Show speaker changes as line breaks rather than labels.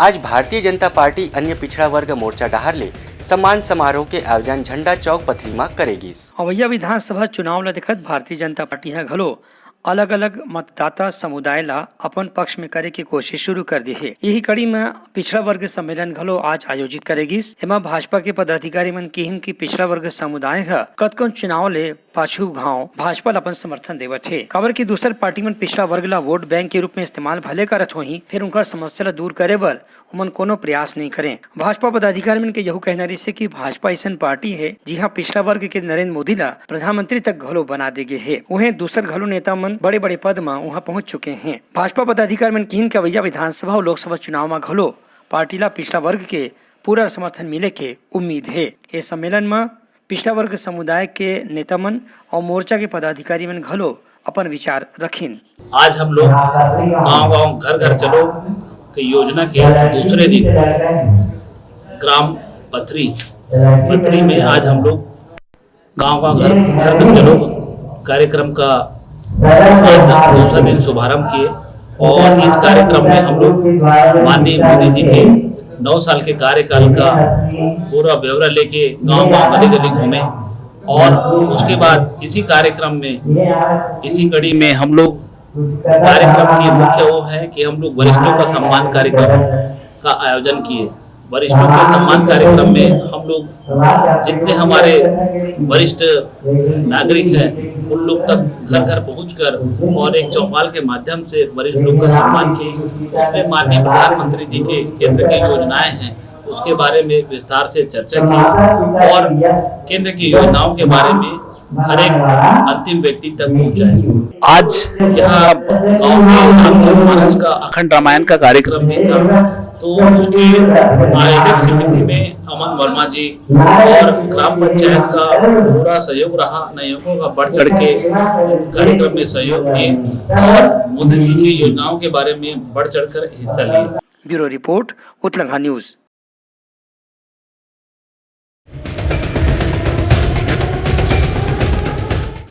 आज भारतीय जनता पार्टी अन्य पिछड़ा वर्ग मोर्चा डहारले सम्मान समारोह के आयोजन झंडा चौक पथरी में करेगी।
अवैया विधानसभा चुनाव ला देखत भारतीय जनता पार्टी है घलो अलग अलग मतदाता समुदाय ला अपन पक्ष में करे की कोशिश शुरू कर दी है। यही कड़ी में पिछड़ा वर्ग सम्मेलन घलो आज आयोजित करेगी। एमा भाजपा के पदाधिकारी मन कहिन की पिछड़ा वर्ग समुदाय है कतकों चुनाव ले पाछू घाव भाजपा अपन समर्थन देवत है। काबर की दूसर पार्टी मन पिछड़ा वर्ग ला वोट बैंक के रूप में इस्तेमाल भले करत होही, फिर उनका समस्या ला दूर करे बर उमन कोनो प्रयास नहीं करें। भाजपा पदाधिकारी मन के यहू कहना रही से कि भाजपा ऐसा पार्टी है जिहाँ पिछड़ा वर्ग के नरेंद्र मोदी ला प्रधानमंत्री तक घलो बना देगे है। उन्हें दूसर घलो नेता मन बड़े बड़े पद में वहाँ पहुँच चुके हैं। भाजपा पदाधिकारी मन कहिन के अवैया विधानसभा और लोकसभा चुनाव में घलो पार्टी ला पिछड़ा वर्ग के पूरा समर्थन मिले के उम्मीद है। इस सम्मेलन में पिछड़ा वर्ग समुदाय के नेता मन और मोर्चा के पदाधिकारी मन घलो अपन विचार रखिन।
आज हम लोग गांव-गांव घर-घर चलो की योजना के दूसरे दिन ग्राम पथरी में आज हम लोग गांव-गांव घर चलो कार्यक्रम का आज दूसरा दिन शुभारंभ किए और इस कार्यक्रम में हम लोग माननीय मोदी जी के 9 साल के कार्यकाल का पूरा ब्यौरा लेके गांव-गांव गली-गली घूमे और उसके बाद इसी कार्यक्रम में इसी कड़ी में हम लोग कार्यक्रम की मुख्य वो है कि हम लोग वरिष्ठों का सम्मान कार्यक्रम का आयोजन किए। वरिष्ठों के सम्मान कार्यक्रम में हम लोग जितने हमारे वरिष्ठ नागरिक हैं उन लोग तक घर घर पहुंचकर और एक चौपाल के माध्यम से वरिष्ठ लोग का सम्मान किए। उसमें माननीय प्रधानमंत्री जी के केंद्र की योजनाएं हैं उसके बारे में विस्तार से चर्चा की और केंद्र की योजनाओं के बारे में हर एक अंतिम व्यक्ति तक पहुंचाए। आज यहाँ गांव में रामचरितमानस का अखंड रामायण का कार्यक्रम भी था तो उसकी आयोजक समिति में अमन वर्मा जी और ग्राम पंचायत का पूरा सहयोग रहा। नयोगों का बढ़ चढ़ के कार्यक्रम में सहयोग दिए और मोदी जी की योजनाओं के बारे में बढ़ चढ़कर हिस्सा लिए।
ब्यूरो रिपोर्ट उत्तलंघा न्यूज।